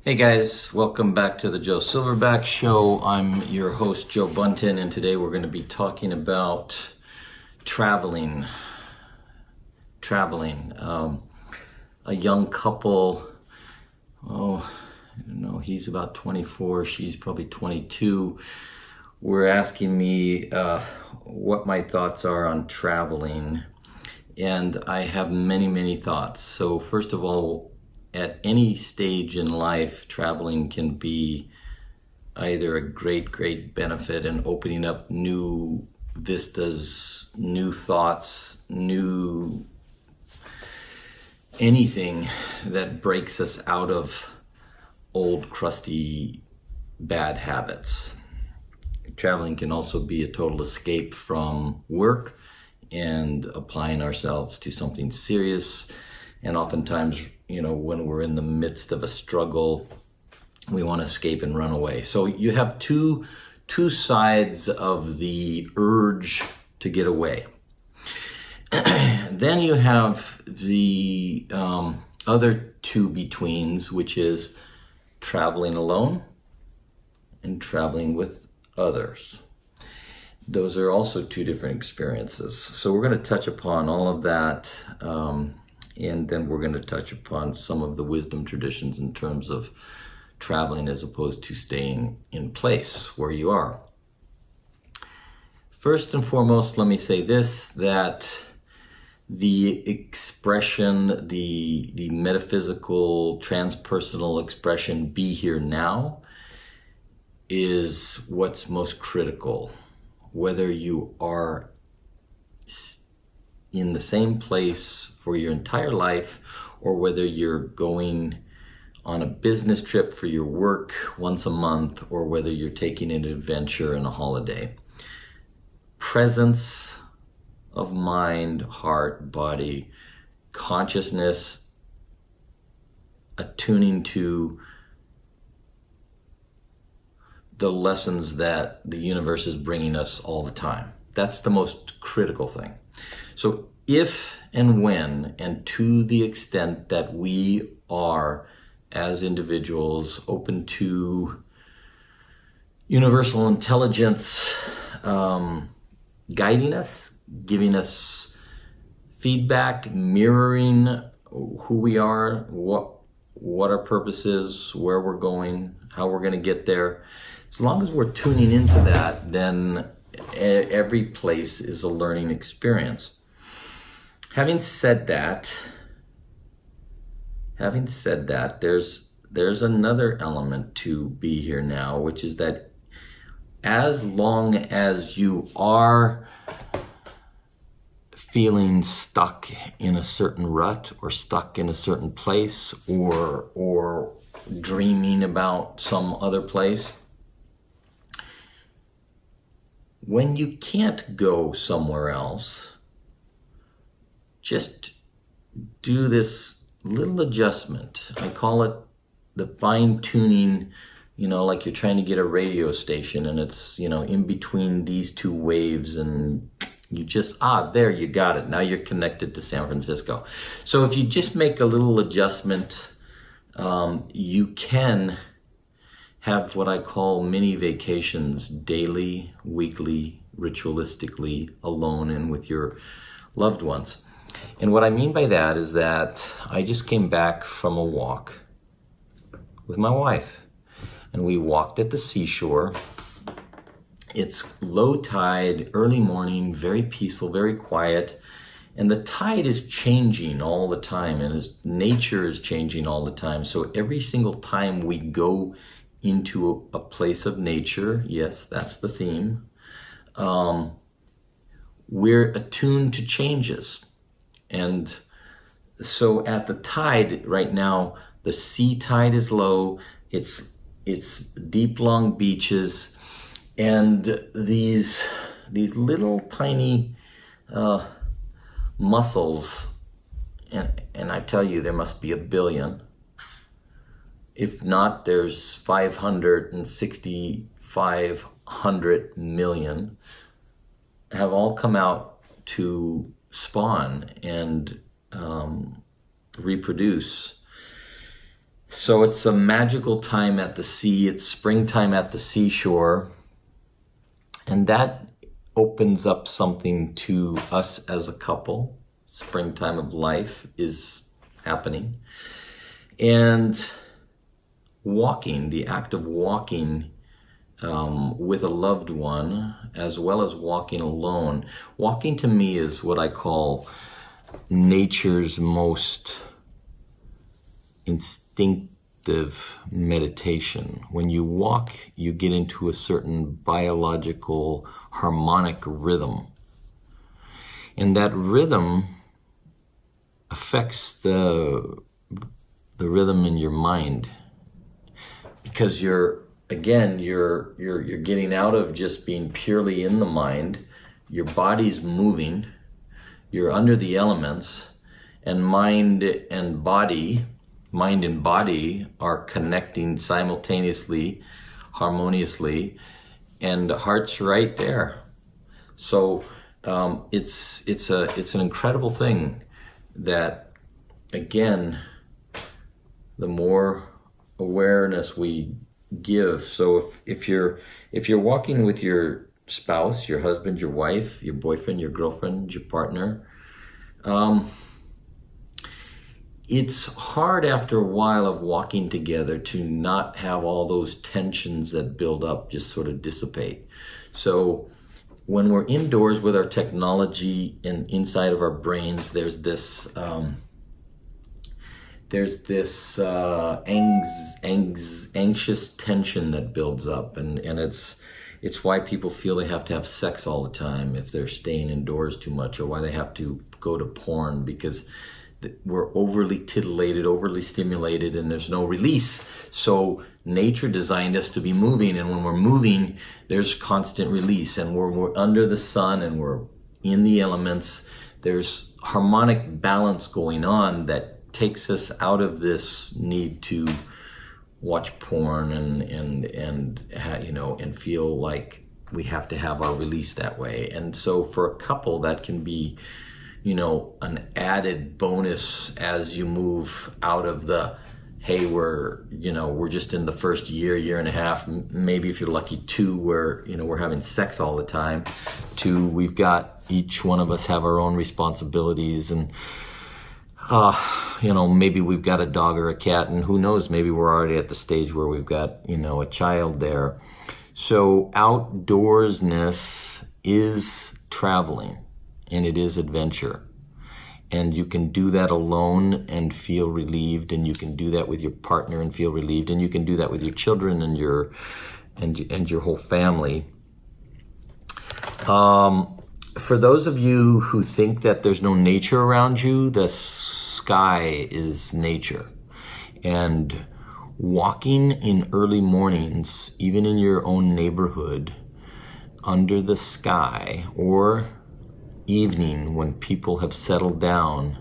Hey guys, welcome back to the Joe Silverback Show. I'm your host, Joe Bunton, and today we're going to be talking about traveling. A young couple, he's about 24, she's probably 22, were asking me what my thoughts are on traveling, and I have many thoughts. So first of all, at any stage in life, traveling can be either a great benefit in opening up new vistas, new thoughts, new anything that breaks us out of old, crusty, bad habits. Traveling can also be a total escape from work and applying ourselves to something serious. And oftentimes, when we're in the midst of a struggle, we want to escape and run away. So you have two sides of the urge to get away. Then you have the other two betweens, which is traveling alone and traveling with others. Those are also two different experiences. So we're going to touch upon all of that. And then we're going to touch upon some of the wisdom traditions in terms of traveling as opposed to staying in place where you are. First and foremost, let me say this, that the expression, the metaphysical, transpersonal expression, be here now, is what's most critical. Whether you are in the same place for your entire life, or whether you're going on a business trip for your work once a month, or whether you're taking an adventure and a holiday. Presence of mind, heart, body, consciousness, attuning to the lessons that the universe is bringing us all the time. That's the most critical thing. So if and when and to the extent that we are, as individuals, open to universal intelligence guiding us, giving us feedback, mirroring who we are, what our purpose is, where we're going, how we're going to get there, as long as we're tuning into that, then every place is a learning experience. Having said that, there's another element to be here now, which is that as long as you are feeling stuck in a certain rut, or stuck in a certain place, or dreaming about some other place, when you can't go somewhere else, just do this little adjustment. I call it the fine tuning, like you're trying to get a radio station and it's, in between these two waves, and you just, there you got it. Now you're connected to San Francisco. So if you just make a little adjustment, you can have what I call mini vacations, daily, weekly, ritualistically, alone and with your loved ones. And what I mean by that is that I just came back from a walk with my wife, and we walked at the seashore. It's low tide, early morning, very peaceful, very quiet, and the tide is changing all the time, and nature is changing all the time. So every single time we go into a place of nature, yes, that's the theme, we're attuned to changes. And so at the tide right now, the sea tide is low, it's deep, long beaches, and these little tiny mussels, and I tell you, there must be a billion. If not, there's 500 million, have all come out to spawn and reproduce. So it's a magical time at the sea. It's springtime at the seashore. And that opens up something to us as a couple. Springtime of life is happening. And walking, the act of walking with a loved one, as well as walking alone. Walking to me is what I call nature's most instinctive meditation. When you walk, you get into a certain biological harmonic rhythm. And that rhythm affects the rhythm in your mind, because you're getting out of just being purely in the mind. Your body's moving, you're under the elements, and mind and body are connecting simultaneously, harmoniously, and the heart's right there. So it's an incredible thing that, again, the more awareness we give. So if you're walking with your spouse, your husband, your wife, your boyfriend, your girlfriend, your partner, it's hard after a while of walking together to not have all those tensions that build up just sort of dissipate. So when we're indoors with our technology and inside of our brains, there's this anxious tension that builds up, and it's why people feel they have to have sex all the time if they're staying indoors too much, or why they have to go to porn, because we're overly titillated, overly stimulated, and there's no release. So nature designed us to be moving, and when we're moving, there's constant release. And we're under the sun and we're in the elements, there's harmonic balance going on that takes us out of this need to watch porn and feel like we have to have our release that way. And so for a couple, that can be an added bonus as you move out of the, hey, we're just in the first year and a half, maybe if you're lucky 2, where we're having sex all the time, to we've got, each one of us have our own responsibilities, and maybe we've got a dog or a cat, and who knows, maybe we're already at the stage where we've got a child there. So outdoorsness is traveling, and it is adventure. And you can do that alone and feel relieved, and you can do that with your partner and feel relieved, and you can do that with your children and your whole family. For those of you who think that there's no nature around you, the sky is nature. And walking in early mornings, even in your own neighborhood, under the sky, or evening when people have settled down,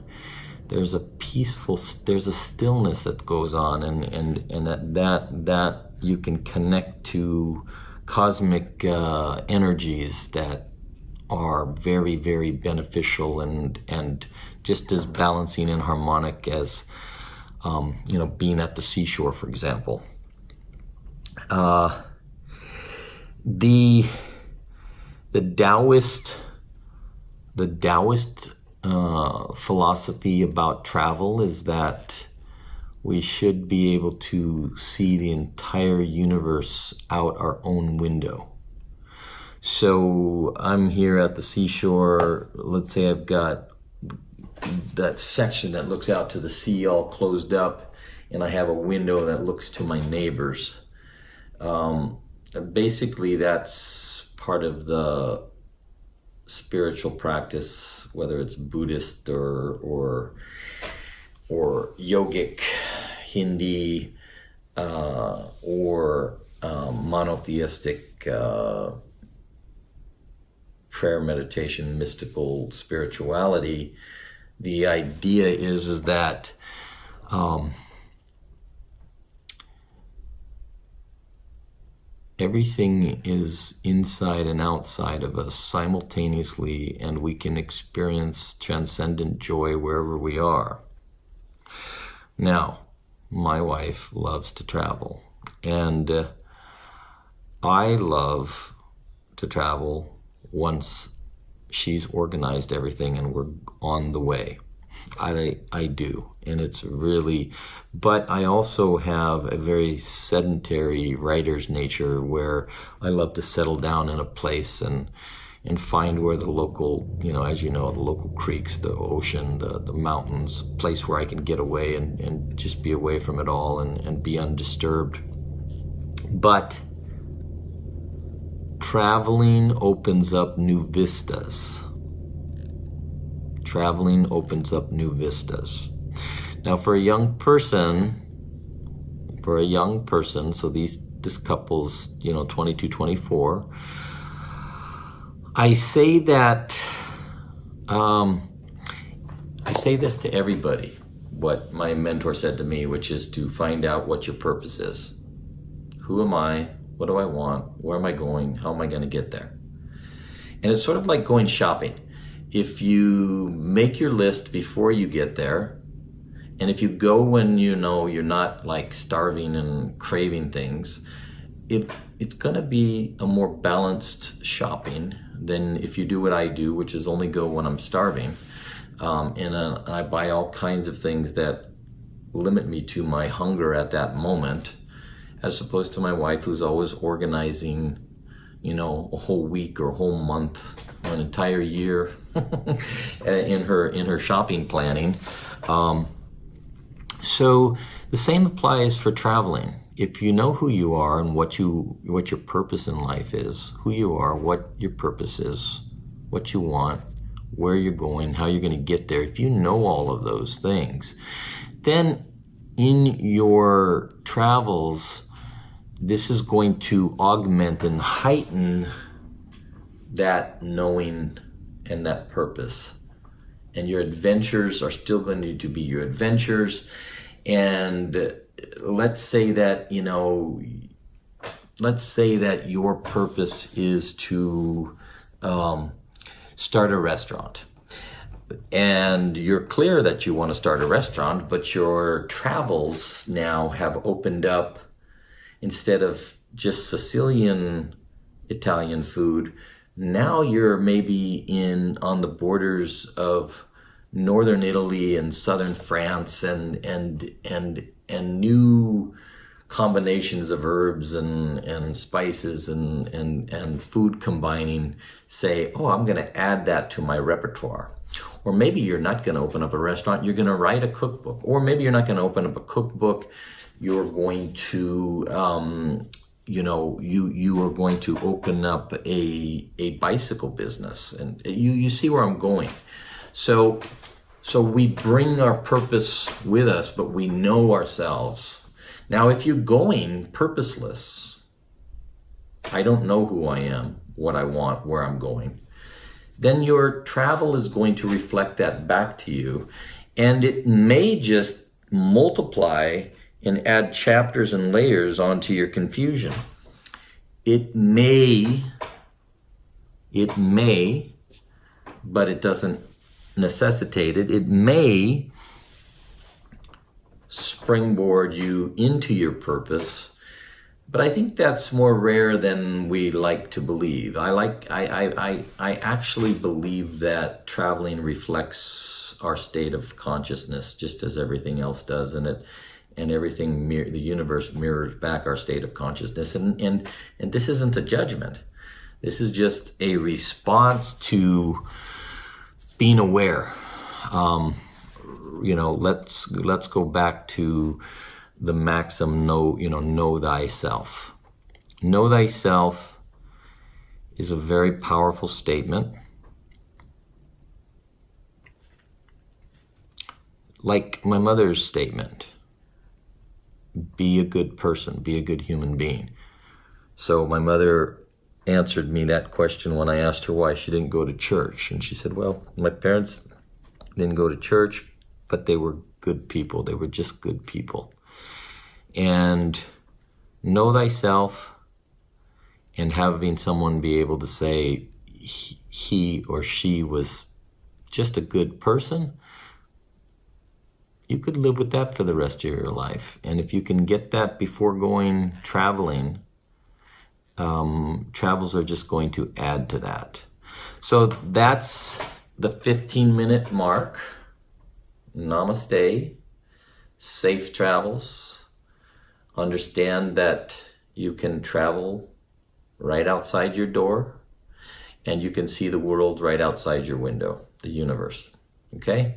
there's a stillness that goes on, and that you can connect to cosmic energies that are very, very beneficial and just as balancing and harmonic as being at the seashore, for example. The Taoist philosophy about travel is that we should be able to see the entire universe out our own window. So I'm here at the seashore. Let's say I've got that section that looks out to the sea all closed up, and I have a window that looks to my neighbors. Basically, that's part of the spiritual practice, whether it's Buddhist or yogic, Hindi, or monotheistic, prayer, meditation, mystical spirituality. The idea is that everything is inside and outside of us simultaneously, and we can experience transcendent joy wherever we are. Now, my wife, loves to travel. And I love to travel once she's organized everything and we're on the way. I do, and it's really, but I also have a very sedentary writer's nature where I love to settle down in a place and find where the local, as you know, the local creeks, the ocean, the mountains, place where I can get away and just be away from it all and be undisturbed. But traveling opens up new vistas. Traveling opens up new vistas. Now, for a young person, so this couple's, 22, 24, I say that, I say this to everybody, what my mentor said to me, which is to find out what your purpose is. Who am I? What do I want? Where am I going? How am I going to get there? And it's sort of like going shopping. If you make your list before you get there, and if you go when you're not like starving and craving things, it's going to be a more balanced shopping than if you do what I do, which is only go when I'm starving. And I buy all kinds of things that limit me to my hunger at that moment, as opposed to my wife, who's always organizing, a whole week or a whole month or an entire year in her shopping planning. So the same applies for traveling. If you know who you are and what your purpose in life is, who you are, what your purpose is, what you want, where you're going, how you're going to get there, if you know all of those things, then in your travels, this is going to augment and heighten that knowing and that purpose. And your adventures are still going to be your adventures. And let's say that your purpose is to start a restaurant. And you're clear that you want to start a restaurant, but your travels now have opened up, instead of just Sicilian Italian food, now you're maybe on the borders of northern Italy and southern France and new combinations of herbs and spices and food combining, say, oh, I'm going to add that to my repertoire. Or maybe you're not going to open up a restaurant, you're going to write a cookbook. Or maybe you're not going to open up a cookbook, you're going to, you are going to open up a bicycle business. And you see where I'm going. So we bring our purpose with us, but we know ourselves. Now, if you're going purposeless, I don't know who I am, what I want, where I'm going, then your travel is going to reflect that back to you. And it may just multiply and add chapters and layers onto your confusion. It may, but it doesn't necessitate it. It may springboard you into your purpose, but I think that's more rare than we like to believe. I actually believe that traveling reflects our state of consciousness, just as everything else does, and everything, the universe mirrors back our state of consciousness. And this isn't a judgment. This is just a response to being aware. Let's go back to the maxim, know thyself. Know thyself is a very powerful statement. Like my mother's statement, be a good person, be a good human being. So my mother answered me that question when I asked her why she didn't go to church. And she said, well, my parents didn't go to church, but they were good people. They were just good people. And know thyself, and having someone be able to say he or she was just a good person, you could live with that for the rest of your life. And if you can get that before going traveling, travels are just going to add to that. So that's the 15-minute mark. Namaste. Safe travels. Understand that you can travel right outside your door, and you can see the world right outside your window, the universe. Okay?